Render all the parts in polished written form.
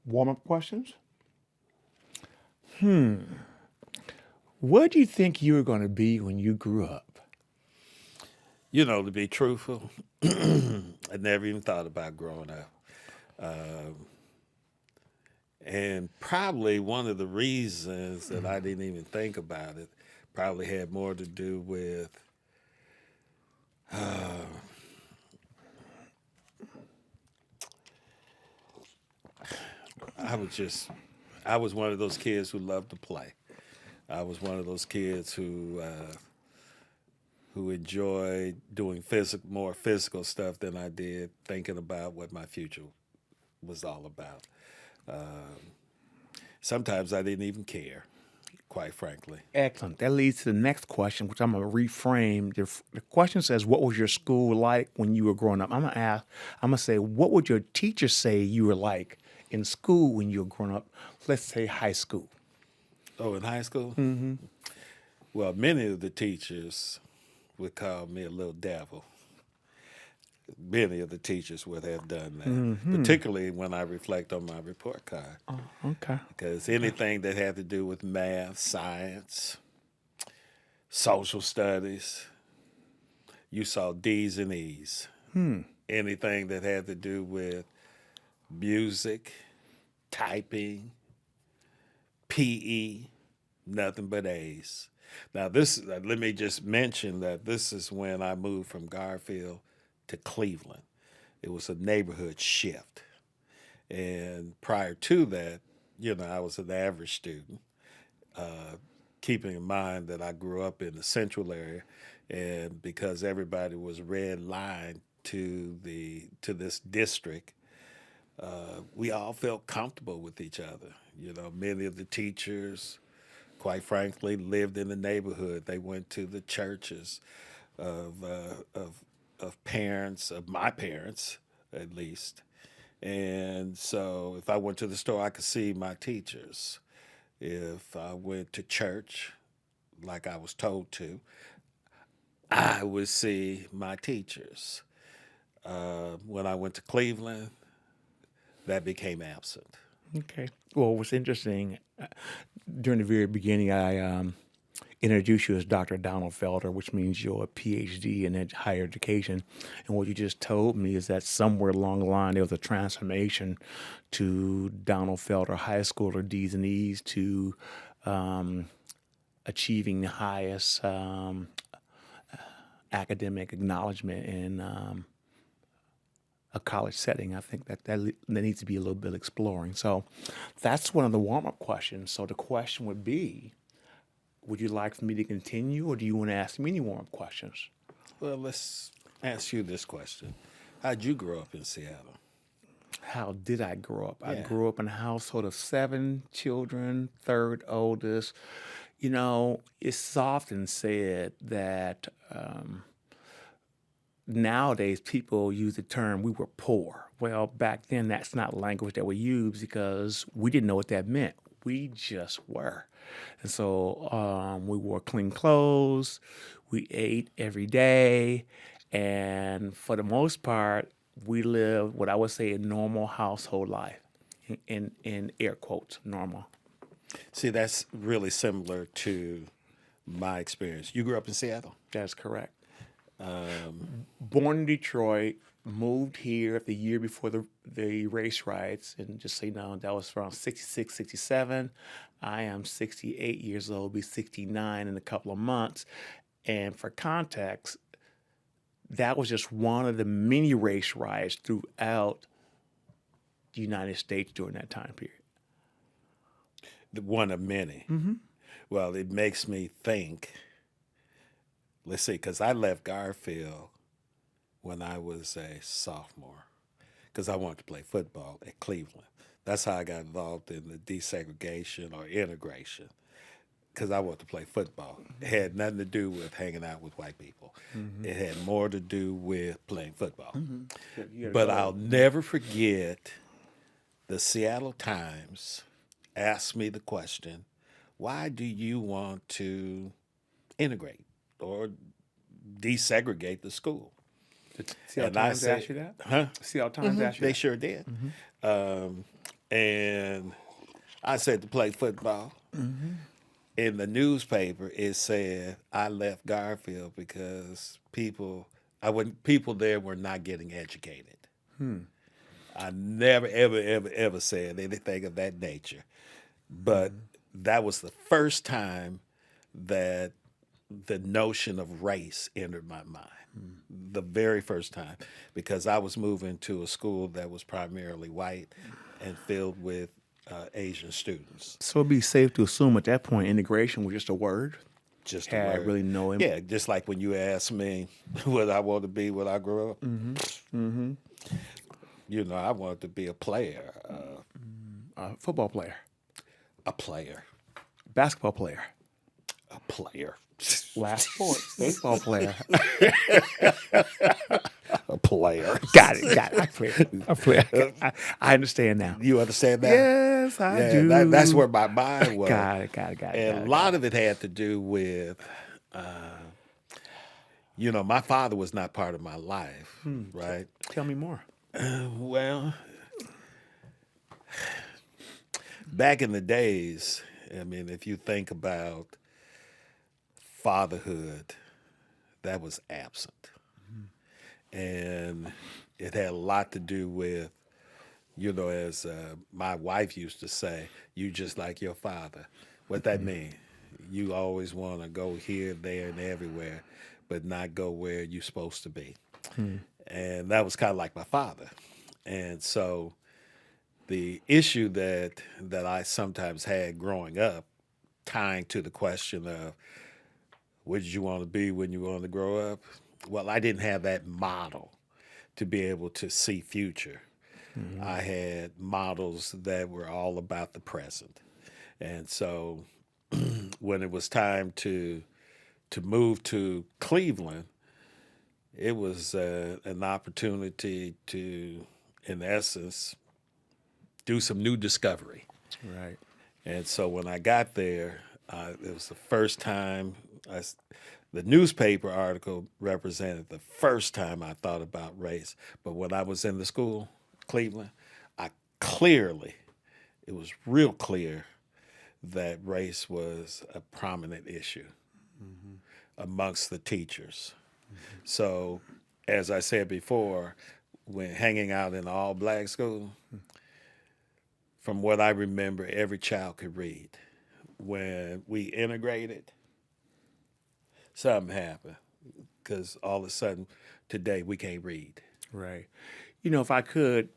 Warm-up questions. What do you think you were going to be when you grew up? To be truthful, I never even thought about growing up. And probably one of the reasons that I didn't even think about it probably had more to do with I was just, I was one of those kids who loved to play. I was one of those kids who enjoyed doing more physical stuff than I did thinking about what my future was all about. Sometimes I didn't even care, quite frankly. Excellent. That leads to the next question, which I'm going to reframe. The question says, "What was your school like when you were growing up?" I'm going to ask. I'm going to say, "What would your teacher say you were like in school when you were growing up?" Let's say high school. Oh, in high school? Well, many of the teachers would call me a little devil. Many of the teachers would have done that, particularly when I reflect on my report card. Okay. Because anything that had to do with math, science, social studies, you saw D's and E's. Anything that had to do with music, typing, PE, nothing but A's. Now, let me just mention that this is when I moved from Garfield to Cleveland. It was a neighborhood shift. And prior to that, I was an average student, keeping in mind that I grew up in the central area, and because everybody was red line to this district, we all felt comfortable with each other. Many of the teachers, quite frankly, lived in the neighborhood. They went to the churches of parents, of my parents at least. And so if I went to the store, I could see my teachers. If I went to church, like I was told to, I would see my teachers. When I went to Cleveland, that became absent. Okay. Well, what's interesting, during the very beginning, I introduced you as Dr. Donald Felder, which means you're a PhD in higher education. And what you just told me is that somewhere along the line, there was a transformation to Donald Felder High School, or D's and E's, to um, achieving the highest academic acknowledgement in a college setting. I think that needs to be a little bit exploring. So that's one of the warm up questions. So the question would be, would you like for me to continue, or do you want to ask me any warm up questions? Well, let's ask you this question. How'd you grow up in Seattle? How did I grow up? I Yeah. grew up in a household of 7 children, third oldest. It's often said that nowadays people use the term "we were poor." Well, back then that's not language that we used because we didn't know what that meant. We just were. And so we wore clean clothes, we ate every day, and for the most part, we lived what I would say a normal household life. In air quotes, normal. See, that's really similar to my experience. You grew up in Seattle? That's correct. Born in Detroit, moved here the year before the race riots, and just so you know, that was around 66, 67. I am 68 years old, be 69 in a couple of months. And for context, that was just one of the many race riots throughout the United States during that time period. One of many. Well, it makes me think. Let's see, because I left Garfield when I was a sophomore because I wanted to play football at Cleveland. That's how I got involved in the desegregation or integration because I wanted to play football. It had nothing to do with hanging out with white people. It had more to do with playing football. But I'll never forget the Seattle Times asked me the question, why do you want to integrate or desegregate the school? See how And I Times said, asked you that? huh? See how Times asked you They that? sure did. Um, and I said to play football. In the newspaper, it said I left Garfield because people there were not getting educated. I never, ever, ever, ever said anything of that nature. But that was the first time that the notion of race entered my mind. The very first time, because I was moving to a school that was primarily white and filled with Asian students. So it'd be safe to assume at that point integration was just a word. Just a Had word. really no Yeah, just like when you asked me what I want to be when I grow up. You know, I wanted to be a player. Football player, A player. basketball player, A player. last sport, baseball player. A player. Got it. I play. I understand now. You understand that? Yes, I Yeah, do. that's where my mind was. Got it. And a lot of it had to do with, my father was not part of my life, right? Tell me more. Well, back in the days, I mean, if you think about fatherhood, that was absent. And it had a lot to do with, as my wife used to say, you just like your father. What that mean? You always want to go here, there, and everywhere, but not go where you're supposed to be. And that was kind of like my father. And so the issue that I sometimes had growing up, tying to the question of what did you want to be when you wanted to grow up? Well, I didn't have that model to be able to see future. I had models that were all about the present. And so when it was time to move to Cleveland, it was an opportunity to, in essence, do some new discovery. Right. And so when I got there, it was the first time the newspaper article represented the first time I thought about race. But when I was in the school, Cleveland, it was real clear that race was a prominent issue amongst the teachers. So, as I said before, when hanging out in an all-black school, from what I remember, every child could read. When we integrated, something happened because all of a sudden today we can't read. Right. If I could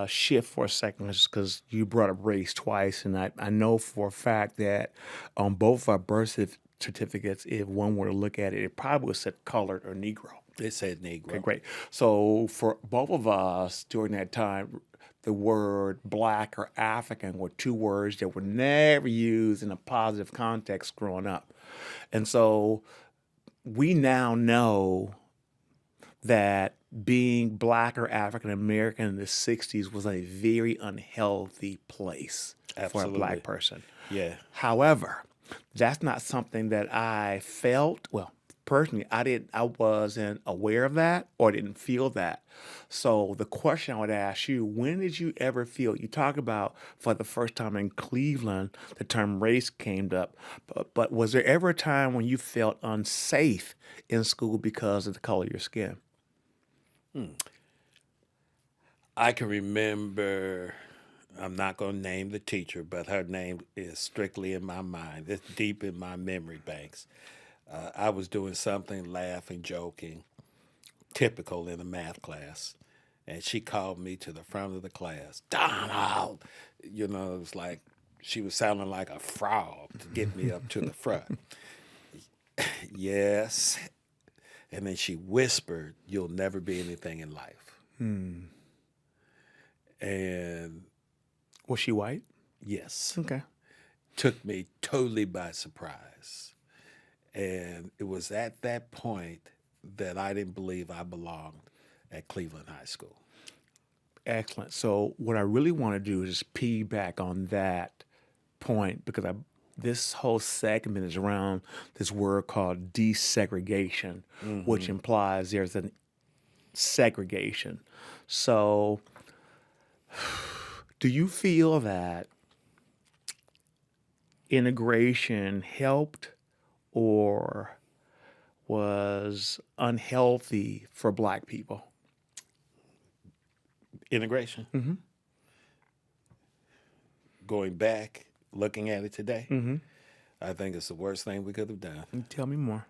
shift for a second, just because you brought up race twice, and I know for a fact that on both our birth certificates, if one were to look at it, it probably would say colored or Negro. It said Negro. Okay, great. So for both of us during that time, the word black or African were two words that were never used in a positive context growing up. And so we now know that being black or African American in the 60s was a very unhealthy place for a black person. Yeah. However, that's not something that I felt, well, personally, I wasn't aware of that or didn't feel that. So the question I would ask you, when did you ever feel, you talk about for the first time in Cleveland, the term race came up, but was there ever a time when you felt unsafe in school because of the color of your skin? I can remember, I'm not going to name the teacher, but her name is strictly in my mind. It's deep in my memory banks. I was doing something, laughing, joking, typical in a math class. And she called me to the front of the class. Donald! It was like she was sounding like a frog to get me up to the front. Yes. And then she whispered, you'll never be anything in life. And Was she white? yes, Okay. took me totally by surprise. And it was at that point that I didn't believe I belonged at Cleveland High School. Excellent. So what I really want to do is just piggyback on that point because this whole segment is around this word called desegregation, which implies there's an segregation. So Do you feel that integration helped or was unhealthy for Black people? Integration. Going back, looking at it today, I think it's the worst thing we could have done. Tell me more.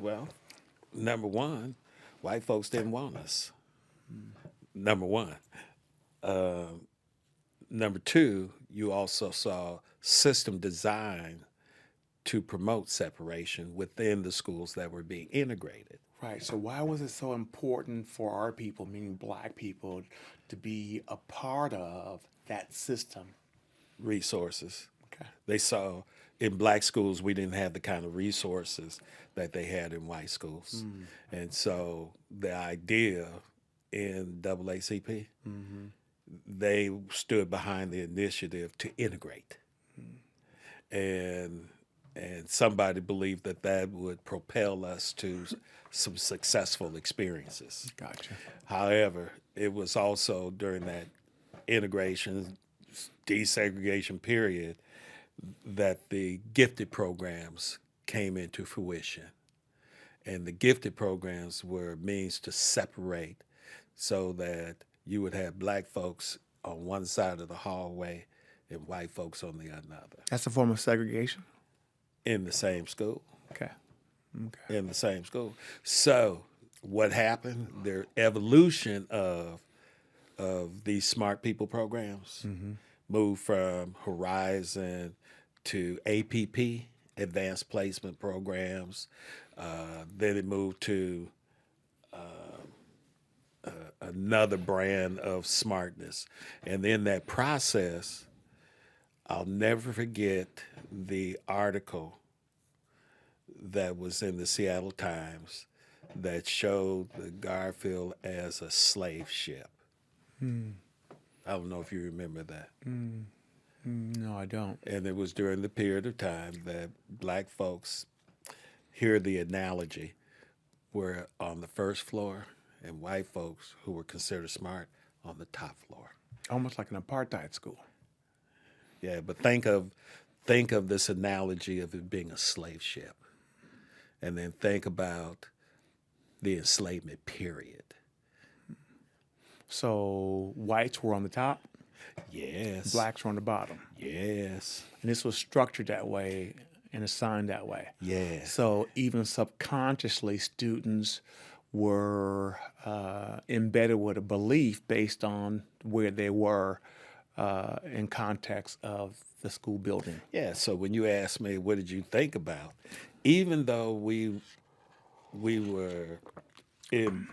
Well, number one, white folks didn't want us. Number one. Number two, you also saw system design to promote separation within the schools that were being integrated. Right. So why was it so important for our people, meaning Black people, to be a part of that system? Resources. Okay. They saw in Black schools we didn't have the kind of resources that they had in white schools. And so the idea in AACP, they stood behind the initiative to integrate. And somebody believed that that would propel us to some successful experiences. Gotcha. However, it was also during that integration, desegregation period that the gifted programs came into fruition. And the gifted programs were a means to separate so that you would have Black folks on one side of the hallway and white folks on the another That's a form of segregation? in the same school. Okay. Okay. In the same school. So what happened? Their evolution of these smart people programs moved from Horizon to APP, Advanced Placement Programs. Then it moved to another brand of smartness. And in that process, I'll never forget the article that was in the Seattle Times that showed the Garfield as a slave ship. I don't know if you remember that. No, I don't. And it was during the period of time that Black folks, hear the analogy, were on the first floor and white folks who were considered smart on the top floor. Almost like an apartheid school. Yeah, but think of this analogy of it being a slave ship. And then think about the enslavement period. So whites were on the top, Yes. Blacks were on the bottom. Yes. And this was structured that way and assigned that way. Yes. So even subconsciously, students were embedded with a belief based on where they were in context of the school building. Yeah, so when you ask me what did you think about, even though we were in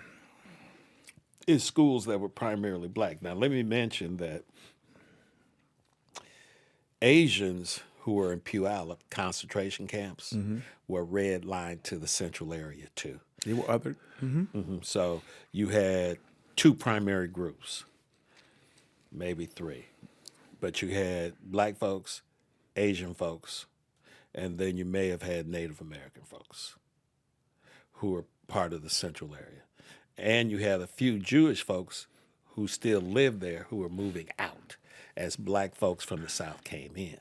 schools that were primarily Black. Now let me mention that Asians who were in Puyallup concentration camps were redlined to the central area too. There were other. So you had two primary groups, maybe three, but you had Black folks, Asian folks, and then you may have had Native American folks who were part of the central area. And you had a few Jewish folks who still lived there who were moving out as Black folks from the South came in.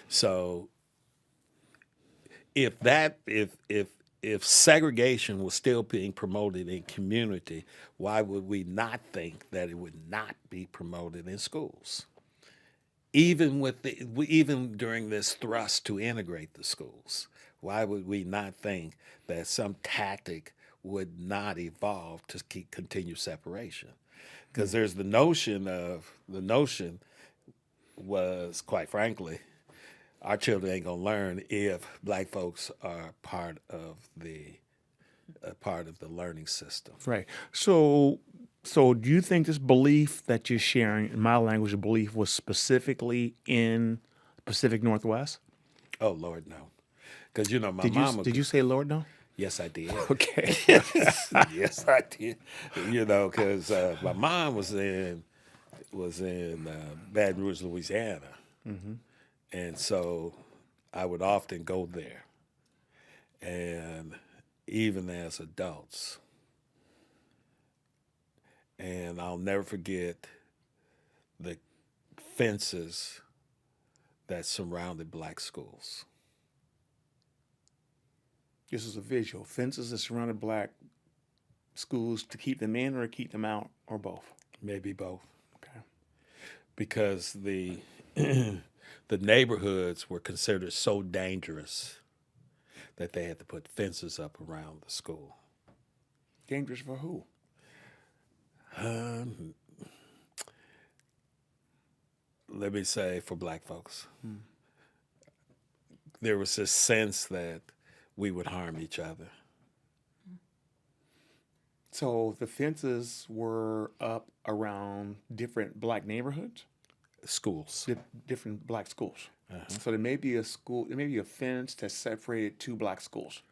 So if segregation was still being promoted in community, why would we not think that it would not be promoted in schools? Even during this thrust to integrate the schools, why would we not think that some tactic would not evolve to continue separation? Because there's the notion was, quite frankly, our children ain't gonna learn if Black folks are part of the learning system. Right. So do you think this belief that you're sharing, in my language, the belief was specifically in Pacific Northwest? Oh Lord, no. Because my Did mama. you say Lord no? Yes, I did. Okay. Yes, I did. Because my mom was in Baton Rouge, Louisiana, and so I would often go there. And even as adults, and I'll never forget the fences that surrounded black schools. This is a visual. Fences that surrounded black schools to keep them in or keep them out, or both. Maybe both. Okay. Because the the neighborhoods were considered so dangerous that they had to put fences up around the school. Dangerous for who? Let me say for black folks. There was this sense that we would harm each other. So the fences were up around different black neighborhoods, Schools. different black schools. So there may be a school, there may be a fence that separated two black schools.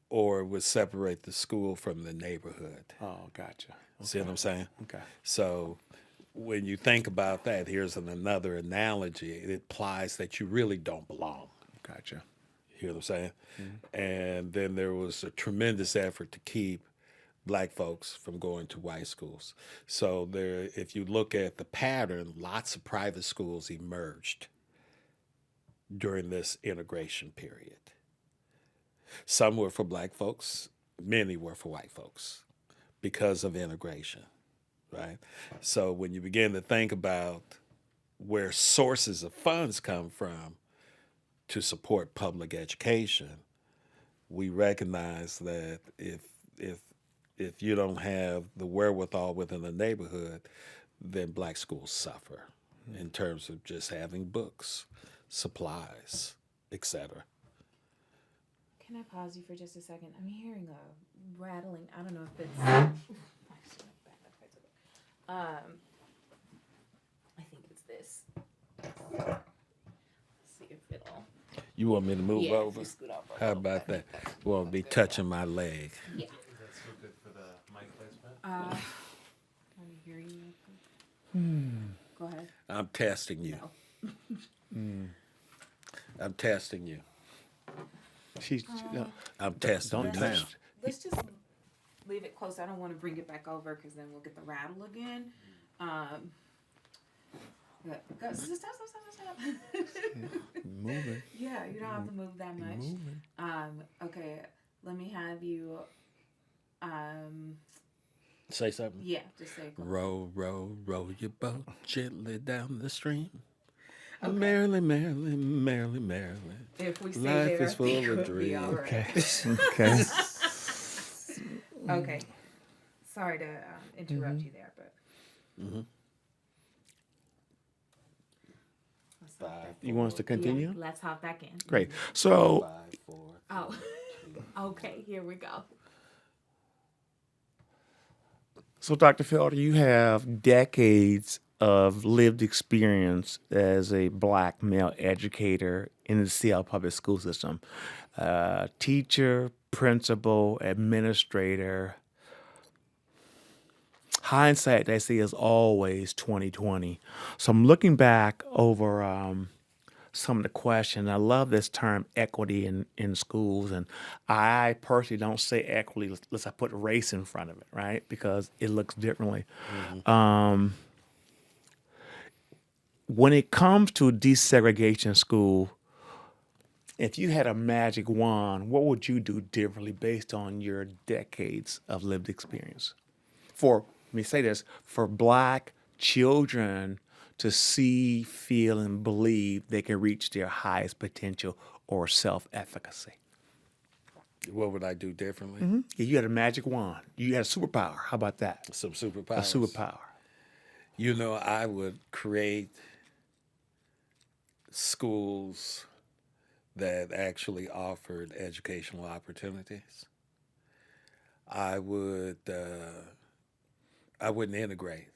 Or would separate the school from the neighborhood. Oh, gotcha. See what I'm saying? Okay. So when you think about that, here's another analogy. It implies that you really don't belong. Gotcha. You hear what I'm saying? And then there was a tremendous effort to keep black folks from going to white schools. So there, if you look at the pattern, lots of private schools emerged during this integration period. Some were for black folks, many were for white folks because of integration, right? So when you begin to think about where sources of funds come from to support public education, we recognize that if you don't have the wherewithal within the neighborhood, then black schools suffer in terms of just having books, supplies, etc. Can I pause you for just a second? I'm hearing a rattling. I don't know if it's. I think it's this. Let's see if it'll. You want me to move Yeah, over? just scoot over a How little about bit. that? You won't be touching my leg. Yeah. That's so good for the mic placement. Can you hear you? Go ahead. I'm testing you. No. I'm testing you. No, I'm testing you don't now. touch. Let's just leave it close. I don't want to bring it back over because then we'll get the rattle again. Stop. Moving. Yeah, you don't have to move that much. Moving. Okay, let me have you. Say something. Yeah, just say. Row, row, row your boat gently down the stream. Merrily, merrily, merrily, merrily. If we stay Life there, is I think full of we'll be dreams. all right. Okay. Okay. Sorry to interrupt you there, but. Let's hop back You want us to continue? Yeah, let's hop back in. Great. So 5, 4. Oh, okay. Here we go. So, Dr. Felder, you have decades of lived experience as a black male educator in the Seattle public school system. Teacher, principal, administrator. Hindsight, they say, is always 2020. So I'm looking back over some of the questions. I love this term equity in schools, and I personally don't say equity unless I put race in front of it, right? Because it looks differently. When it comes to desegregation in school, if you had a magic wand, what would you do differently based on your decades of lived experience? Let me say this, for black children to see, feel, and believe they can reach their highest potential or self-efficacy. What would I do differently? Yeah, you had a magic wand. You had a superpower. How about that? Some A superpowers. superpower. You know, I would create schools that actually offered educational opportunities. I wouldn't integrate.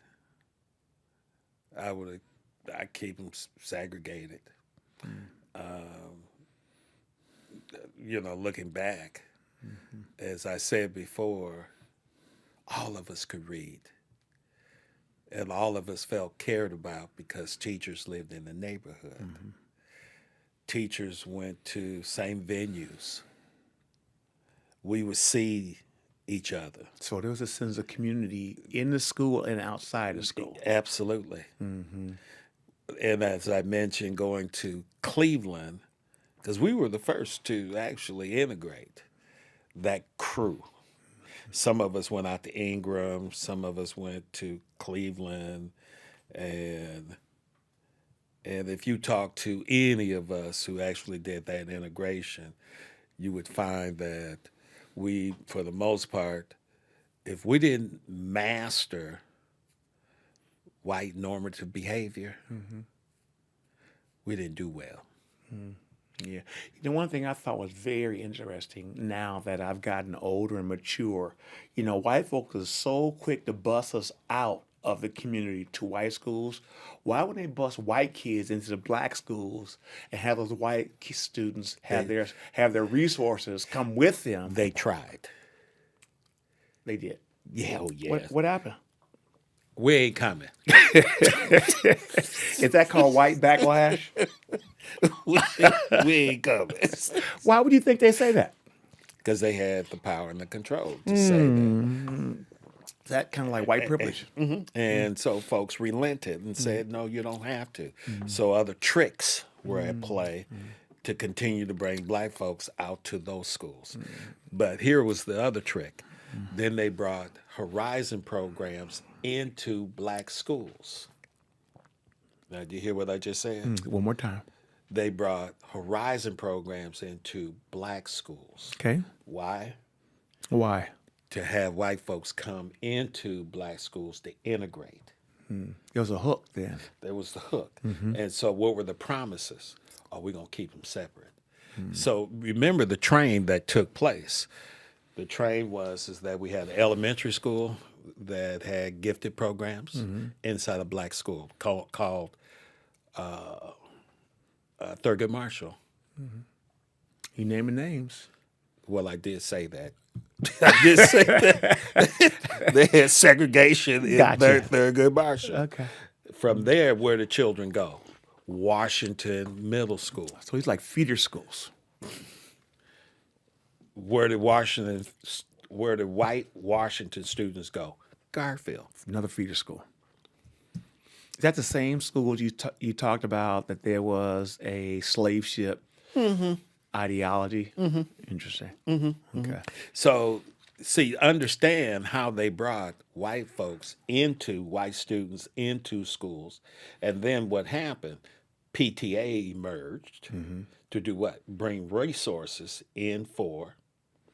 I'd keep them segregated. Looking back, as I said before, all of us could read. And all of us felt cared about because teachers lived in the neighborhood. Teachers went to same venues. We would see each other. So there was a sense of community in the school and outside the school. Absolutely. Mm-hmm. And as I mentioned, going to Cleveland, because we were the first to actually integrate that crew. Some of us went out to Ingram, some of us went to Cleveland, and if you talk to any of us who actually did that integration, you would find that we, for the most part, if we didn't master white normative behavior, we didn't do well. Yeah. One thing I thought was very interesting now that I've gotten older and mature, white folks are so quick to bust us out of the community to white schools. Why would they bust white kids into the black schools and have those white students have their resources come with them? They tried. They did. Yeah, oh yeah. What happened? We ain't coming. Is that called white backlash? We ain't coming. Why would you think they say that? Because they had the power and the control to say that. Is that kind of like white privilege? And so folks relented and said, no, you don't have to. So other tricks were at play to continue to bring black folks out to those schools. But here was the other trick. Then they brought Horizon programs into black schools. Now, did you hear what I just said? One more time. They brought Horizon programs into black schools. Okay. Why? Why? To have white folks come into black schools to integrate. It was a hook then. There was the hook. And so what were the promises? Oh, we're going to keep them separate. So remember the train that took place. The train is that we had an elementary school that had gifted programs inside a black school called Thurgood Marshall. You naming names. Well, I did say that. I did say that. They had segregation in Thurgood Marshall. Okay. From there, where the children go? Washington Middle School. So he's like feeder schools. Where the white Washington students go? Garfield. Another feeder school. Is that the same school you talked about that there was a slave ship ideology? Interesting. Okay. So, see, understand how they brought white students into schools. And then what happened? PTA emerged to do what? Bring resources in for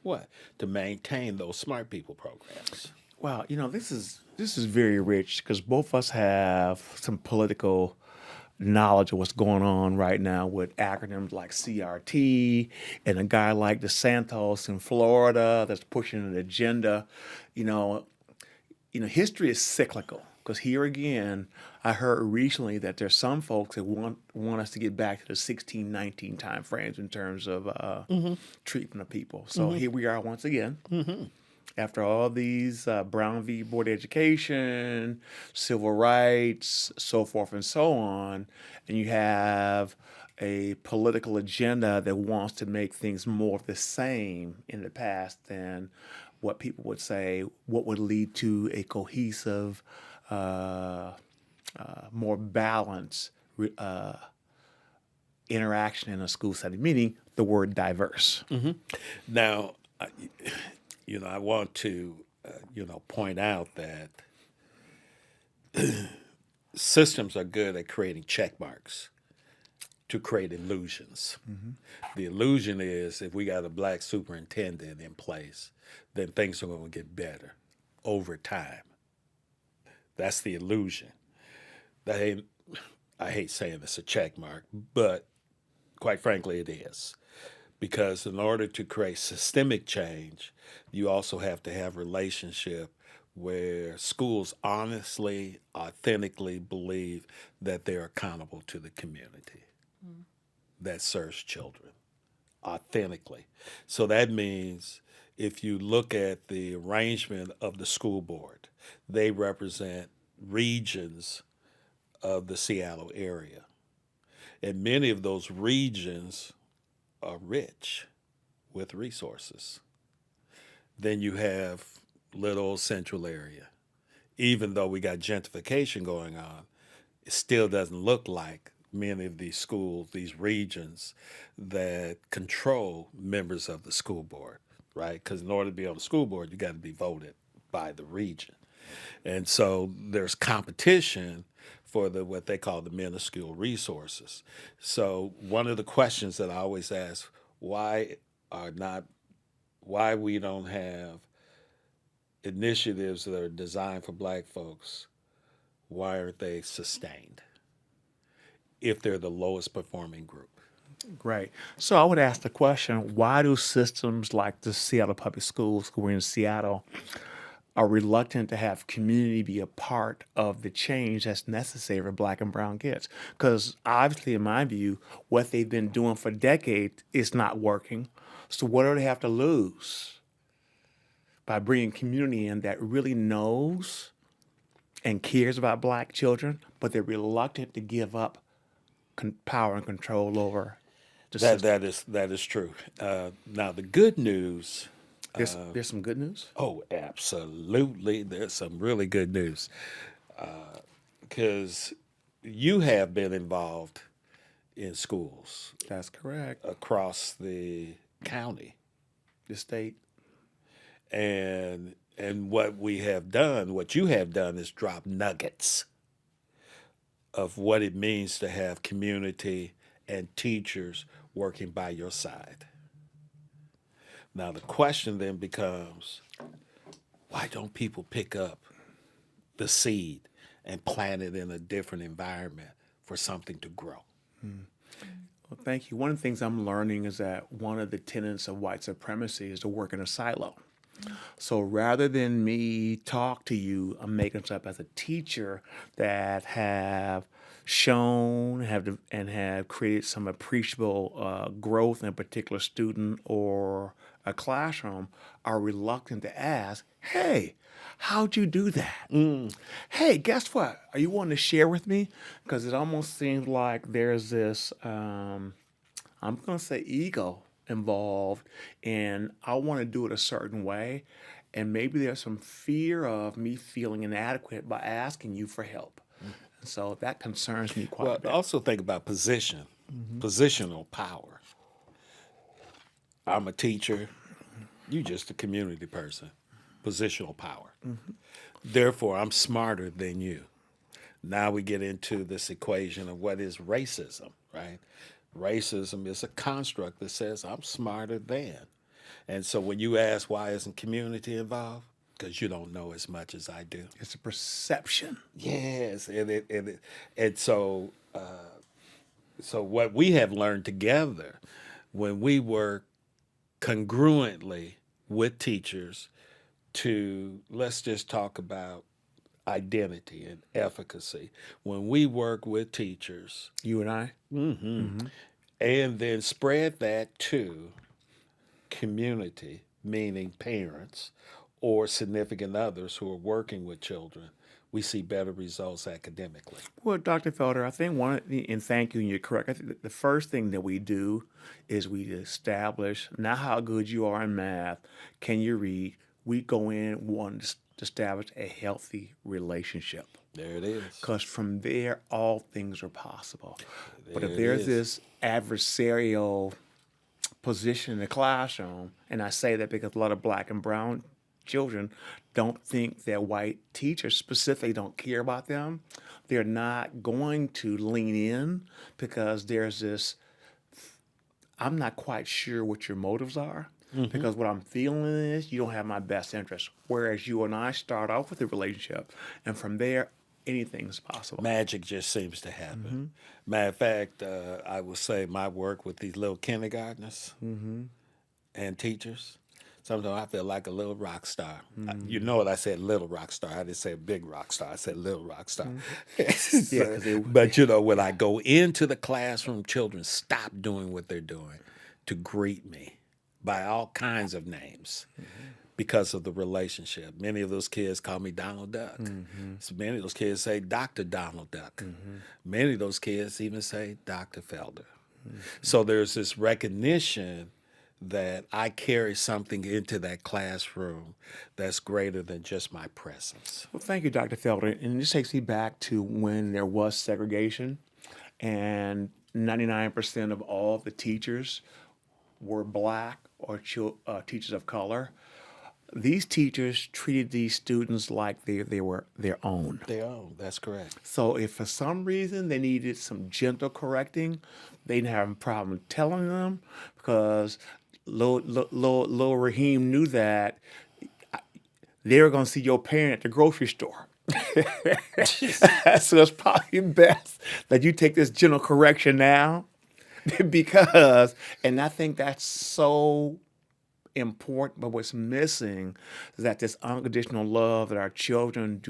what? To maintain those smart people programs. Wow, this is very rich because both of us have some political knowledge of what's going on right now with acronyms like CRT and a guy like DeSantis in Florida that's pushing an agenda. History is cyclical because here again, I heard recently that there's some folks that want us to get back to the 1619 time frames in terms of treatment of people. So here we are once again. After all these Brown v. Board of Education, civil rights, so forth and so on, and you have a political agenda that wants to make things more of the same in the past than what people would say, what would lead to a cohesive, more balanced interaction in a school setting, meaning the word diverse. Now, I want to, point out that systems are good at creating check marks to create illusions. The illusion is if we got a black superintendent in place, then things are going to get better over time. That's the illusion. I hate saying it's a check mark, but quite frankly, it is. Because in order to create systemic change, you also have to have a relationship where schools honestly, authentically believe that they're accountable to the community that serves children, authentically. So that means if you look at the arrangement of the school board, they represent regions of the Seattle area. And many of those regions are rich with resources. then you have little central area. Even though we got gentrification going on, it still doesn't look like many of these schools, these regions that control members of the school board, right? Because in order to be on the school board, you got to be voted by the region. And so there's competition for the what they call the minuscule resources. So one of the questions that I always ask, why we don't have initiatives that are designed for black folks, why aren't they sustained if they're the lowest performing group? Great. So I would ask the question, why do systems like the Seattle Public Schools, who are in Seattle, are reluctant to have community be a part of the change that's necessary for black and brown kids? Because obviously, in my view, what they've been doing for decades is not working. So what do they have to lose by bringing community in that really knows and cares about black children, but they're reluctant to give up power and control over the system? That is true. Now the good news. There's some good news. Oh, absolutely. There's some really good news because you have been involved in schools That's correct. across the county, The state. and what we have done, what you have done, is drop nuggets of what it means to have community and teachers working by your side. Now, the question then becomes, why don't people pick up the seed and plant it in a different environment for something to grow? Well, thank you. One of the things I'm learning is that one of the tenets of white supremacy is to work in a silo. So rather than me talk to you, I'm making this up as a teacher that have shown and have created some appreciable growth in a particular student or a classroom, are reluctant to ask, hey, how'd you do that? Hey, guess what? Are you wanting to share with me? Because it almost seems like there's this, I'm going to say ego involved, and I want to do it a certain way. And maybe there's some fear of me feeling inadequate by asking you for help. And so that concerns me quite a Well, bit. also think about positional power. I'm a teacher, you just a community person. Positional power. Therefore, I'm smarter than you. Now we get into this equation of what is racism, right? Racism is a construct that says I'm smarter than. And so when you ask why isn't community involved, because you don't know as much as I do. It's a perception. Yes, and so what we have learned together when we work congruently with teachers to, let's just talk about identity and efficacy. When we work with teachers You and I? and then spread that to community, meaning parents or significant others who are working with children, we see better results academically. Well, Dr. Felder, I think and thank you, and you're correct. I think the first thing that we do is we establish not how good you are in math, can you read. We go in wanting to establish a healthy relationship. There it is. Because from there, all things are possible. But There if it there's is. this adversarial position in the classroom, and I say that because a lot of black and brown children don't think that white teachers specifically don't care about them, they're not going to lean in because there's this, I'm not quite sure what your motives are. Because what I'm feeling is you don't have my best interest. Whereas you and I start off with a relationship, and from there, anything's possible. Magic just seems to happen. Matter of fact, I will say my work with these little kindergartners and teachers, sometimes I feel like a little rock star. You know what I said, little rock star. I didn't say a big rock star. I said little rock star. Yeah, 'cause But you know, when I go into the classroom, children stop doing what they're doing to greet me by all kinds of names because of the relationship. Many of those kids call me Donald Duck. So many of those kids say Dr. Donald Duck. Many of those kids even say Dr. Felder. So there's this recognition that I carry something into that classroom that's greater than just my presence. Well, thank you, Dr. Felder. And this takes me back to when there was segregation, and 99% of all the teachers were black or teachers of color. These teachers treated these students like they were their own. That's correct. So if for some reason they needed some gentle correcting, they didn't have a problem telling them, because Lil Raheem knew that they were going to see your parent at the grocery store. So it's probably best that you take this gentle correction now, because, and I think that's so important, but what's missing is that this unconditional love that our children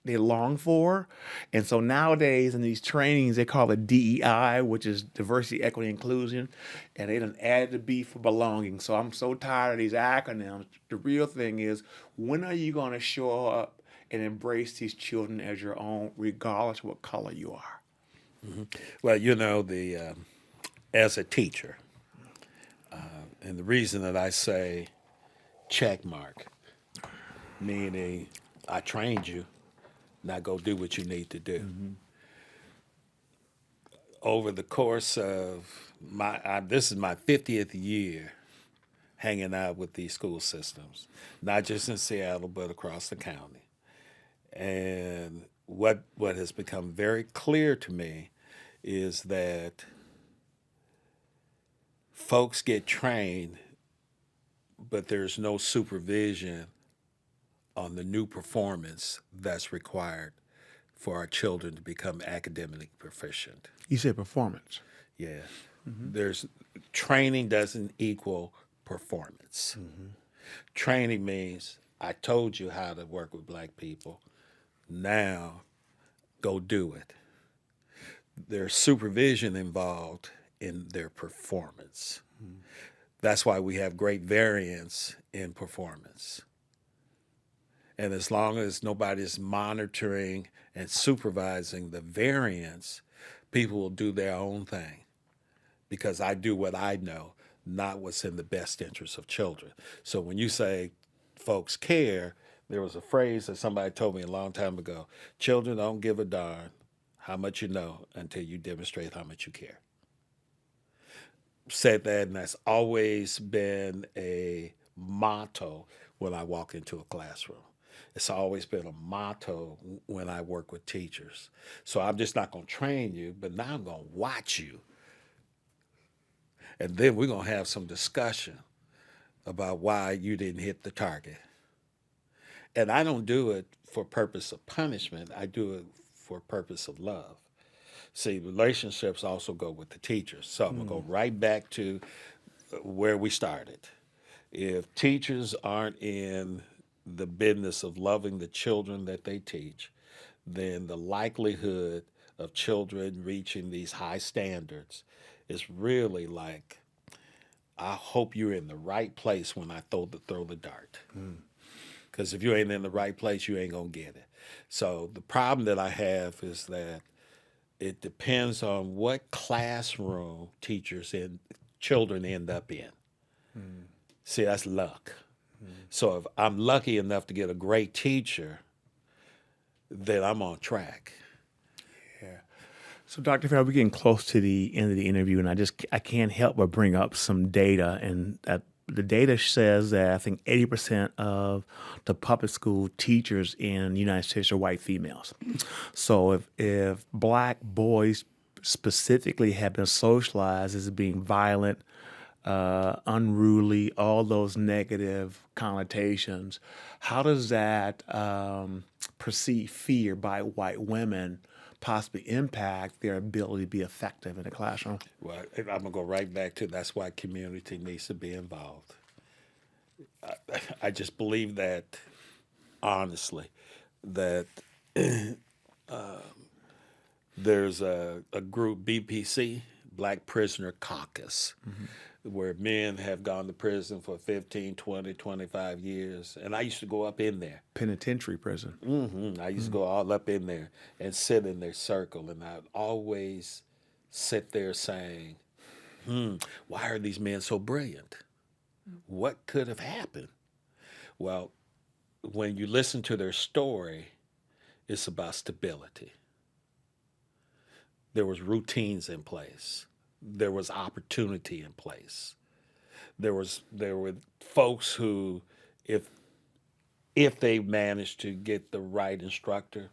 they long for. And so nowadays in these trainings, they call it DEI, which is diversity, equity, inclusion, and they done added the B for belonging. So I'm so tired of these acronyms. The real thing is, when are you going to show up and embrace these children as your own, regardless of what color you are? Well, as a teacher, and the reason that I say check mark, meaning I trained you, now go do what you need to do. Over the course of this is my 50th year hanging out with these school systems, not just in Seattle, but across the county. And what has become very clear to me is that folks get trained, but there's no supervision on the new performance that's required for our children to become academically proficient. You said performance. Yeah. There's training doesn't equal performance. Training means I told you how to work with black people. Now go do it. There's supervision involved in their performance. That's why we have great variance in performance. And as long as nobody's monitoring and supervising the variance, people will do their own thing, because I do what I know, not what's in the best interest of children. So when you say folks care, there was a phrase that somebody told me a long time ago: children don't give a darn how much you know until you demonstrate how much you care. Said that, and that's always been a motto when I walk into a classroom. It's always been a motto when I work with teachers. So I'm just not going to train you, but now I'm going to watch you. And then we're going to have some discussion about why you didn't hit the target. And I don't do it for purpose of punishment. I do it for purpose of love. See, relationships also go with the teachers. So I'm going to go right back to where we started. If teachers aren't in the business of loving the children that they teach, then the likelihood of children reaching these high standards is really like, I hope you're in the right place when I throw the dart. Because if you ain't in the right place, you ain't going to get it. So the problem that I have is that it depends on what classroom children end up in. See, that's luck. So if I'm lucky enough to get a great teacher, then I'm on track. Yeah. So, Dr. Farrell, we're getting close to the end of the interview, and I can't help but bring up some data. And the data says that I think 80% of the public school teachers in the United States are white females. So if black boys specifically have been socialized as being violent, unruly, all those negative connotations, how does that perceived fear by white women possibly impact their ability to be effective in the classroom? Well, I'm going to go right back to that's why community needs to be involved. I just believe that, honestly, that there's a group, BPC, Black Prisoner Caucus, where men have gone to prison for 15, 20, 25 years. And I used to go up in there. Penitentiary prison. I used to go all up in there and sit in their circle. And I'd always sit there saying, why are these men so brilliant? What could have happened? Well, when you listen to their story, it's about stability. There was routines in place. There was opportunity in place. There were folks who, if they managed to get the right instructor,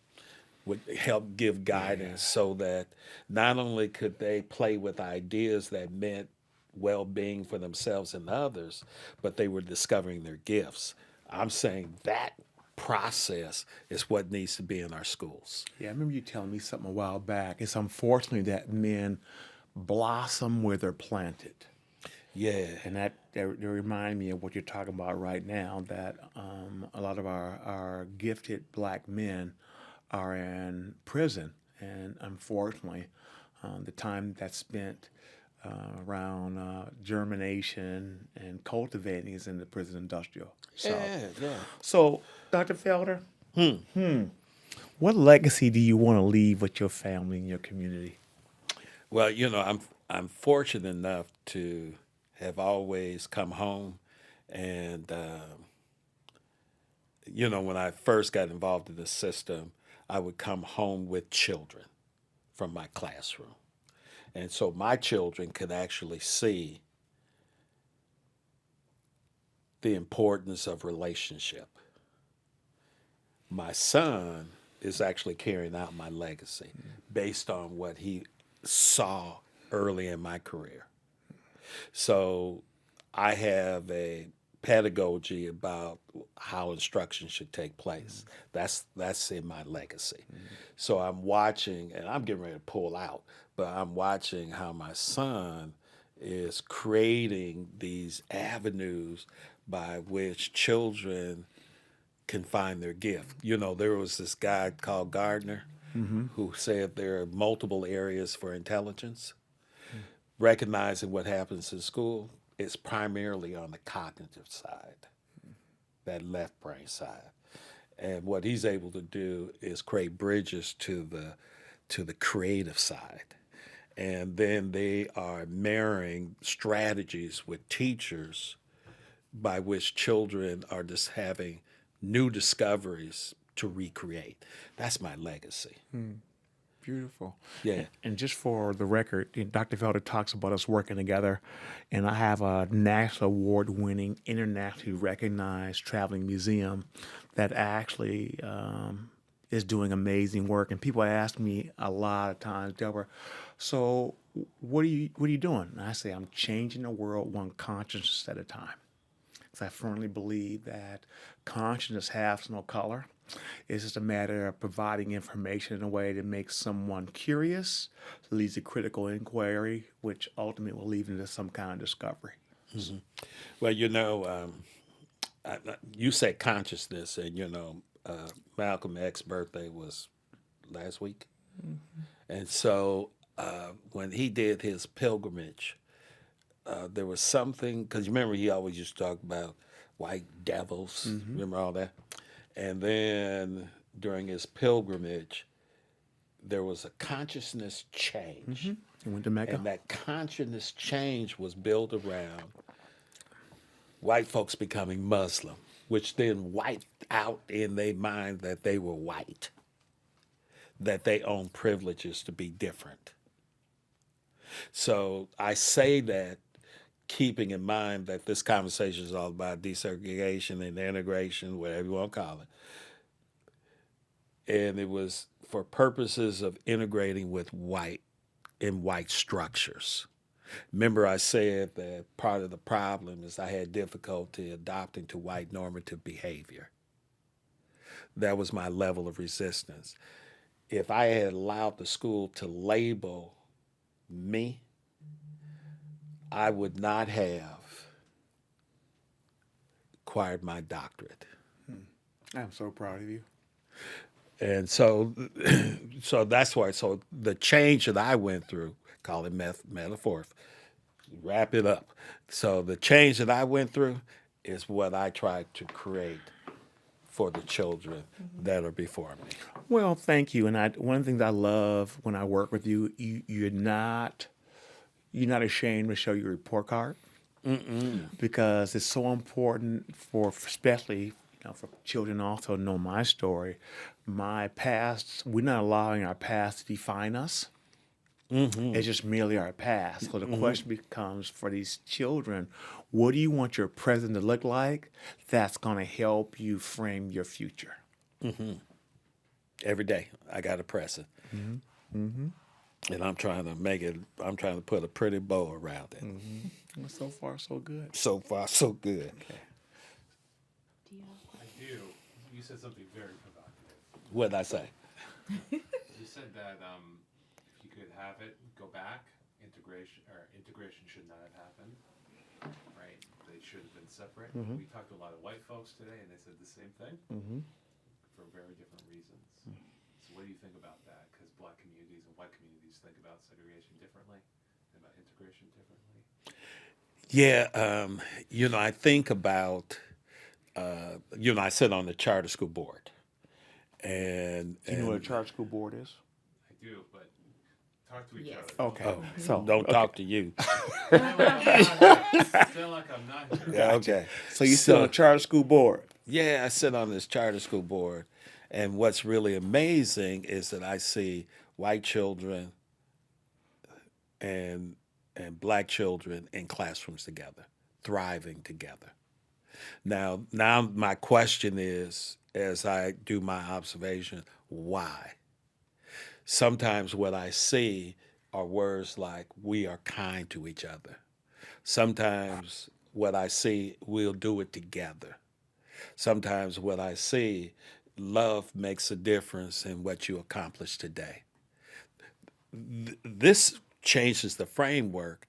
would help give guidance so that not only could they play with ideas that meant well-being for themselves and others, but they were discovering their gifts. I'm saying that process is what needs to be in our schools. Yeah, I remember you telling me something a while back. It's unfortunately that men blossom where they're planted. Yeah. And that remind me of what you're talking about right now, that a lot of our gifted black men are in prison. And unfortunately, the time that's spent around germination and cultivating is in the prison industrial. Yeah. So, Dr. Felder, what legacy do you want to leave with your family and your community? Well, I'm fortunate enough to have always come home, and when I first got involved in the system, I would come home with children from my classroom, and so my children could actually see the importance of relationship. My son is actually carrying out my legacy based on what he saw early in my career. So I have a pedagogy about how instruction should take place. That's in my legacy. So I'm watching, and I'm getting ready to pull out, but I'm watching how my son is creating these avenues by which children can find their gift. There was this guy called Gardner who said there are multiple areas for intelligence. Recognizing what happens in school is primarily on the cognitive side, that left brain side. And what he's able to do is create bridges to the creative side. And then they are marrying strategies with teachers by which children are just having new discoveries to recreate. That's my legacy. Beautiful. Yeah. And just for the record, Dr. Felder talks about us working together, and I have a national award-winning, internationally recognized traveling museum that actually is doing amazing work. And people ask me a lot of times, Delbert, so what are you doing? And I say, I'm changing the world one consciousness at a time. Because I firmly believe that consciousness has no color. It's just a matter of providing information in a way that makes someone curious, leads to critical inquiry, which ultimately will lead into some kind of discovery. Well, you said consciousness, and Malcolm X's birthday was last week, and so when he did his pilgrimage, there was something, because you remember he always used to talk about white devils. Remember all that? And then during his pilgrimage, there was a consciousness change. He went to Mecca. And that consciousness change was built around white folks becoming Muslim, which then wiped out in their mind that they were white, that they owned privileges to be different. So I say that keeping in mind that this conversation is all about desegregation and integration, whatever you want to call it. And it was for purposes of integrating with white structures. Remember I said that part of the problem is I had difficulty adopting to white normative behavior. That was my level of resistance. If I had allowed the school to label me, I would not have acquired my doctorate. I'm so proud of you. And so that's why. So the change that I went through, call it metaphor, wrap it up. So the change that I went through is what I tried to create for the children that are before me. Well, thank you. And one of the things I love when I work with you, you're not ashamed to show your report card. because it's so important for, especially, for children also know my story. My past, we're not allowing our past to define us. It's just merely our past. So the question becomes for these children, what do you want your present to look like that's going to help you frame your future? Every day I got to press it. And I'm trying to put a pretty bow around it. Well, so far, so good. So far, so good. Do you have I do. You said something very provocative. What'd I say? You said that if you could have it go back, integration should not have happened, right? They should have been separate. We talked to a lot of white folks today, and they said the same thing for very different reasons. So what do you think about that? Because black communities and white communities think about segregation differently, and about integration differently. Yeah, I think about, I sit on the charter school board, and Do you know what a charter school board is? I do, but talk to each Yes. other. Okay. So don't talk to you. Still like I'm not here. Yeah, okay. So you sit on a charter school board. Yeah, I sit on this charter school board, and what's really amazing is that I see white children and black children in classrooms together, thriving together. Now my question is, as I do my observation, why? Sometimes what I see are words like "we are kind to each other." Sometimes what I see, we'll do it together. Sometimes what I see, love makes a difference in what you accomplish today. This changes the framework,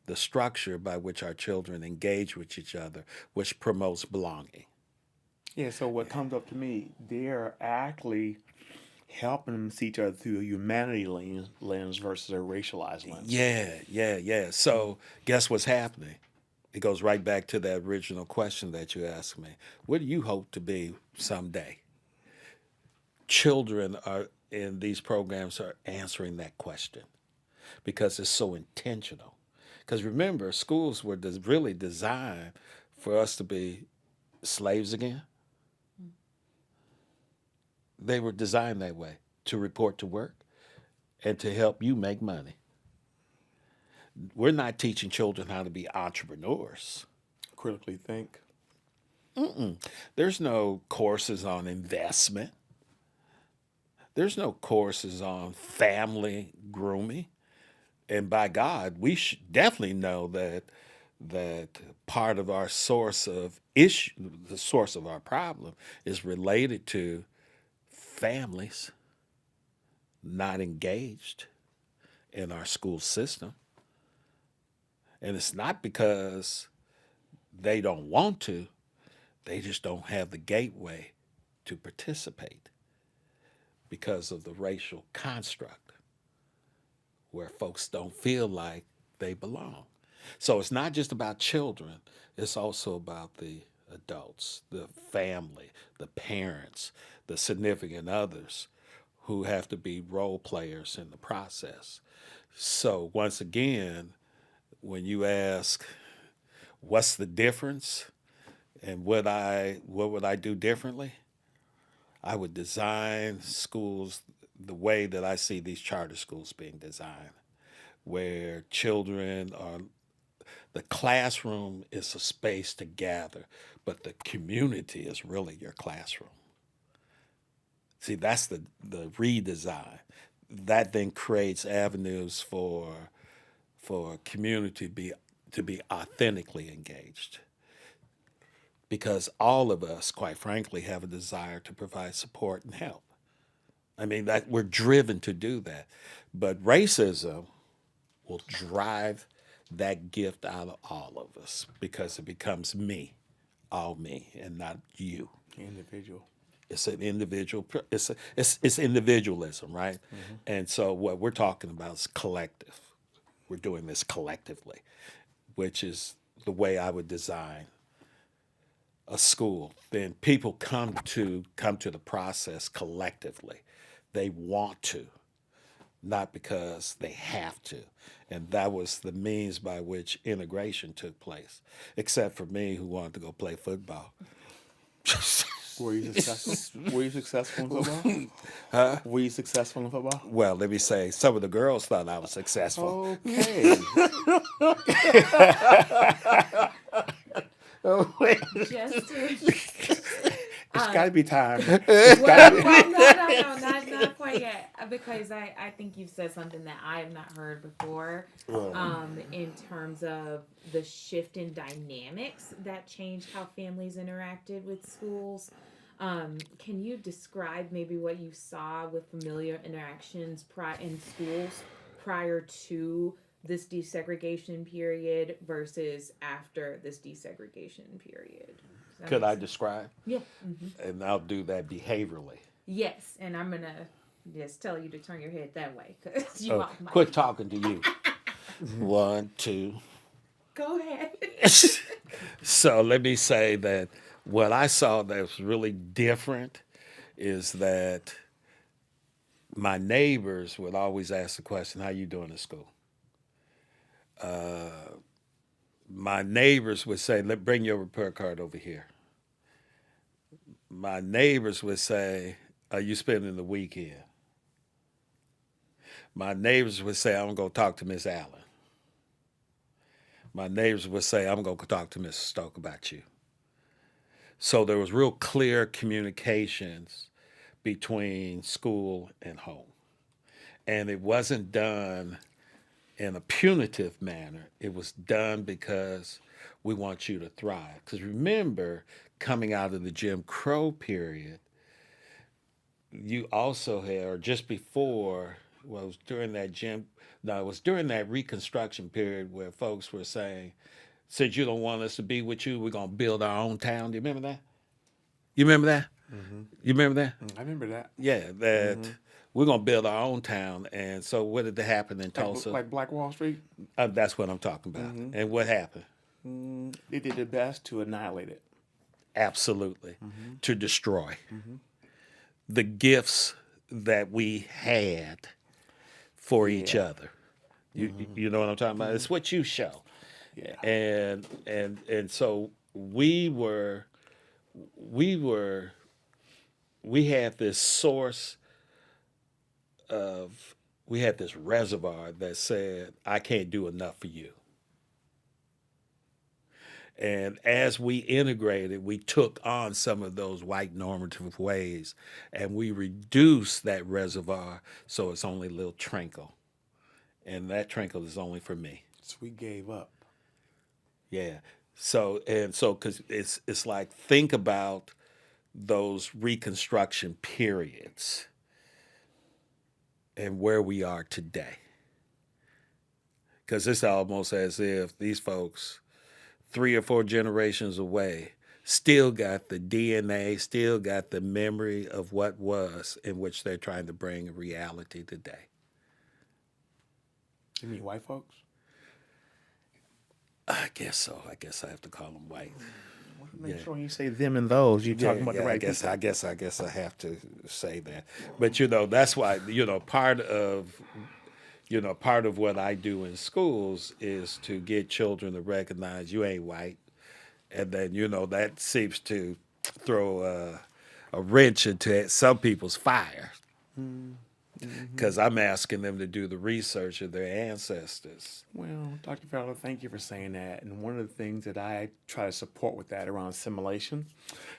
the structure by which our children engage with each other, which promotes belonging. Yeah, so what comes up to me, they're actually helping them see each other through a humanity lens versus a racialized lens. Yeah. So guess what's happening? It goes right back to that original question that you asked me. What do you hope to be someday? Children are in these programs are answering that question because it's so intentional. Because remember, schools were really designed for us to be slaves again. They were designed that way to report to work and to help you make money. We're not teaching children how to be entrepreneurs. Critically think. There's no courses on investment. There's no courses on family grooming. And by God, we should definitely know that part of our source of issue, the source of our problem, is related to families not engaged in our school system. And it's not because they don't want to, they just don't have the gateway to participate because of the racial construct where folks don't feel like they belong. So it's not just about children, it's also about the adults, the family, the parents, the significant others who have to be role players in the process. So once again, when you ask what's the difference and what would I do differently, I would design schools the way that I see these charter schools being designed, where the classroom is a space to gather, but the community is really your classroom. See, that's the redesign. That then creates avenues for community to be authentically engaged. Because all of us, quite frankly, have a desire to provide support and help. I mean, that we're driven to do that. But racism will drive that gift out of all of us because it becomes me, all me, and not you. Individual. It's an individual. It's individualism, right? And so what we're talking about is collective. We're doing this collectively, which is the way I would design a school. Then people come to the process collectively. They want to. not because they have to. And that was the means by which integration took place, except for me who wanted to go play football. Were you successful? Were you successful in football? Were you successful in football? Well, let me say, some of the girls thought I was successful. Okay. Just to, It's got to be time. not quite yet, because I think you've said something that I have not heard before, in terms of the shift in dynamics that changed how families interacted with schools. Can you describe maybe what you saw with familiar interactions in schools prior to this desegregation period versus after this desegregation period? Could I describe? Yeah. And I'll do that behaviorally. Yes, and I'm gonna just tell you to turn your head that way because you off mic. Quit talking to you. 1, 2. Go ahead. So let me say that what I saw that was really different is that my neighbors would always ask the question, "How you doing at school?" My neighbors would say, bring your report card over here. My neighbors would say, are you spending the weekend? My neighbors would say, I'm going to talk to Miss Allen. My neighbors would say, I'm going to talk to Mrs. Stoke about you. So there was real clear communications between school and home. And it wasn't done in a punitive manner. It was done because we want you to thrive. Because remember, coming out of the Jim Crow period, you also had, or just before, well, it was during that Reconstruction period where folks were saying, since you don't want us to be with you, we're going to build our own town. Do you remember that? You remember that? Mm-hmm. You remember that? I remember that. Yeah, that we're going to build our own town. And so what did happen in Tulsa? Like Black Wall Street? That's what I'm talking about. And what happened? They did their best to annihilate it. Absolutely. To destroy. The gifts that we had for each other. You know what I'm talking about? It's what you show. Yeah. And so we had this source of, we had this reservoir that said, I can't do enough for you. And as we integrated, we took on some of those white normative ways and we reduced that reservoir so it's only a little trinkle. And that trinkle is only for me. So we gave up. Yeah. So because it's like, think about those Reconstruction periods and where we are today. Because it's almost as if these folks, 3 or 4 generations away, still got the DNA, still got the memory of what was, in which they're trying to bring reality today. You mean white folks? I guess so. I guess I have to call them white. Make sure you say them and those. You're talking about the right people. I guess I have to say that. But that's why part of what I do in schools is to get children to recognize you ain't white, and then that seems to throw a wrench into some people's fire. Because I'm asking them to do the research of their ancestors. Well, Dr. Felder, thank you for saying that. And one of the things that I try to support with that around assimilation,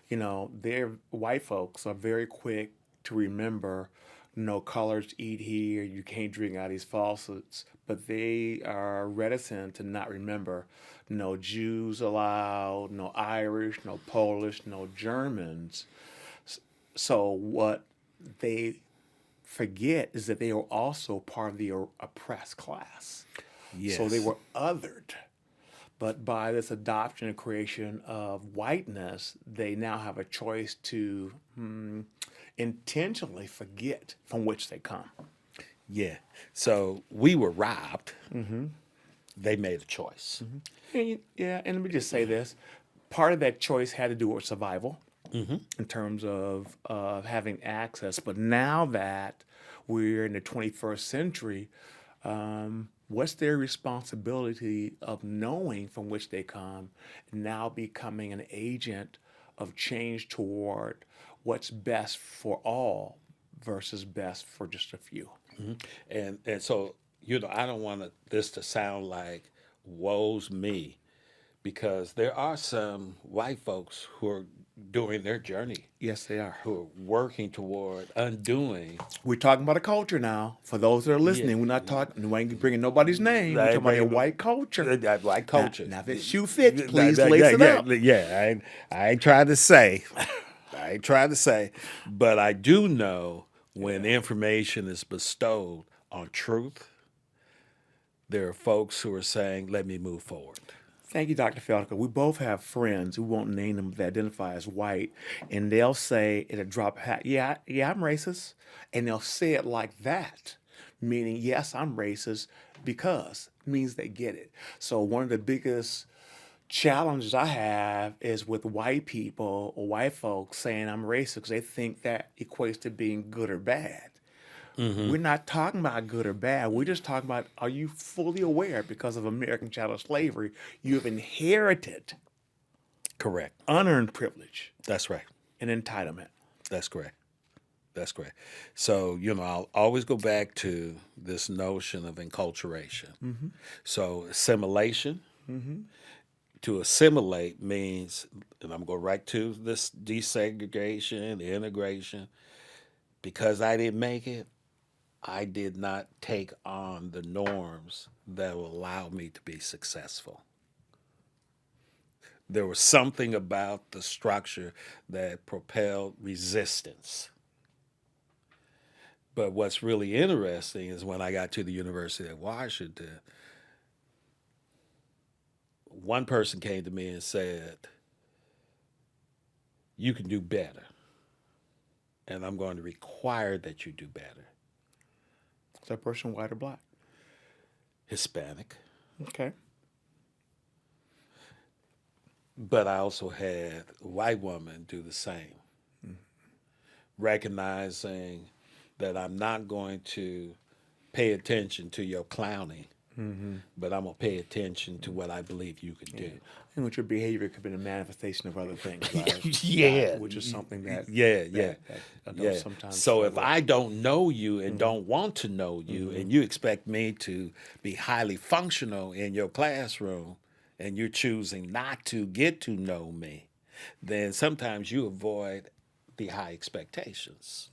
their white folks are very quick to remember no colors eat here, you can't drink out of these faucets, but they are reticent to not remember no Jews allowed, no Irish, no Polish, no Germans. So what they forget is that they were also part of the oppressed class. Yes. So they were othered. But by this adoption and creation of whiteness, they now have a choice to intentionally forget from which they come. Yeah. So we were robbed. They made a choice. And let me just say this. Part of that choice had to do with survival. in terms of having access. But now that we're in the 21st century, what's their responsibility of knowing from which they come, now becoming an agent of change toward what's best for all versus best for just a few? And so, I don't want this to sound like woe's me, because there are some white folks who are doing their journey, Yes, they are. who are working toward undoing. We're talking about a culture now. For those that are listening, we're not talking. We ain't bringing nobody's name. We're talking about a white culture. That white culture. Now, if it shoe fits, please Yeah, lace it yeah, up. Yeah, I ain't trying to say, but I do know when information is bestowed on truth, there are folks who are saying, "Let me move forward." Thank you, Dr. Felder. We both have friends who won't name them that identify as white, and they'll say at a drop of hat, yeah, I'm racist. And they'll say it like that, meaning, yes, I'm racist because means they get it. So one of the biggest challenges I have is with white people or white folks saying I'm racist because they think that equates to being good or bad. We're not talking about good or bad. We're just talking about, are you fully aware because of American chattel slavery, you have inherited Correct. unearned privilege That's right. and entitlement? That's correct. That's correct. So, I'll always go back to this notion of enculturation. So, assimilation, to assimilate means, and I'm going right to this desegregation, integration, because I didn't make it, I did not take on the norms that will allow me to be successful. There was something about the structure that propelled resistance. But what's really interesting is when I got to the University of Washington, one person came to me and said, "You can do better, and I'm going to require that you do better." Is that person white or black? Hispanic. Okay. But I also had a white woman do the same, recognizing that I'm not going to pay attention to your clowning, but I'm going to pay attention to what I believe you can do. And with your behavior could be a manifestation of other things, right? Yeah. Which is something that Yeah. that adults sometimes So if struggle I don't know you and don't want to know you, and you expect me to be highly functional in your classroom, and you're choosing not to get to know me, then sometimes you avoid the high expectations.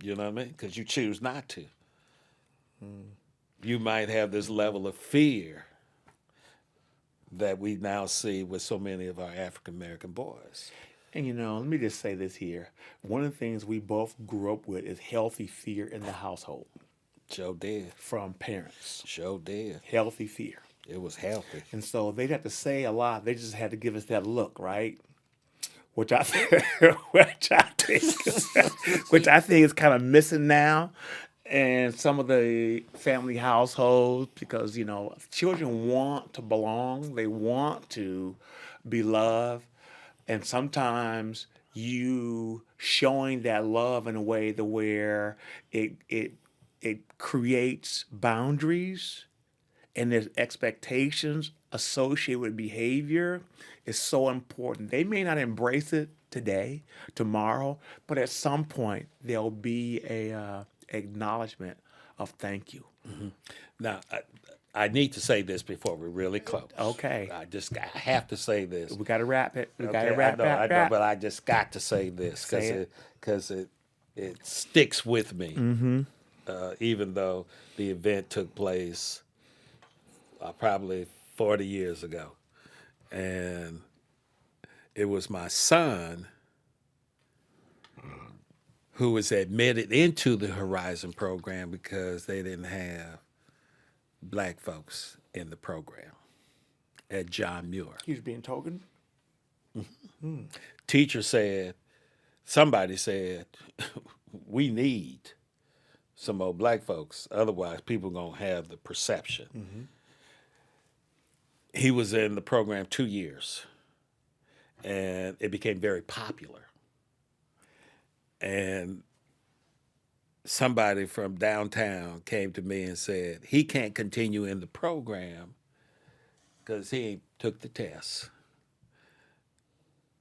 You know what I mean? Because you choose not to. You might have this level of fear that we now see with so many of our African American boys. And let me just say this here. One of the things we both grew up with is healthy fear in the household Sure did. from parents. Sure did. Healthy fear. It was healthy. And so they'd have to say a lot. They just had to give us that look, right? Which I which I think is kind of missing now in some of the family households because children want to belong. They want to be loved, and sometimes you showing that love in a way to where it creates boundaries and there's expectations associated with behavior is so important. They may not embrace it today, tomorrow, but at some point there'll be a acknowledgement of thank you. Now, I need to say this before we really close. Okay. I have to say this. We got to wrap it. We got to Okay, wrap, I know, wrap. but I just got to say this Say because it sticks with me. Even though the event took place probably 40 years ago, and it was my son who was admitted into the Horizon program because they didn't have black folks in the program at John Muir. He was being token. Teacher said, somebody said, we need some more black folks. Otherwise, people going to have the perception. He was in the program 2 years. and it became very popular. And somebody from downtown came to me and said he can't continue in the program because he ain't took the test.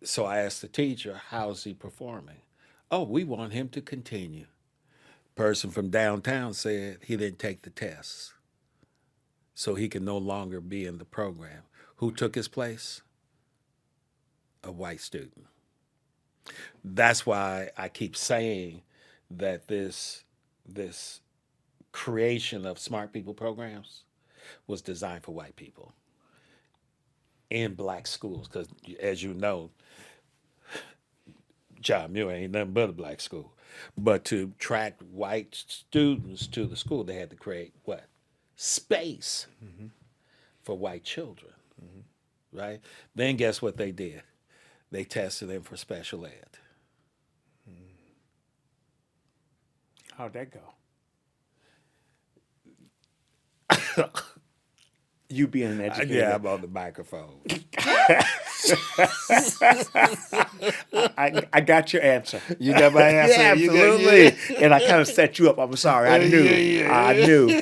So I asked the teacher, how's he performing? Oh, we want him to continue. Person from downtown said he didn't take the tests, so he can no longer be in the program. Who took his place? A white student. That's why I keep saying that this creation of smart people programs was designed for white people in black schools, because as you know, John Muir ain't nothing but a black school. But to attract white students to the school, they had to create what? Space for white children, right? Then guess what they did? They tested them for special ed. How'd that go? You being an educator. Yeah, I'm on the microphone. I got your answer. You got my answer? Yeah, You got- absolutely. And I kind of set you up. I'm sorry. I knew. Yeah. I knew.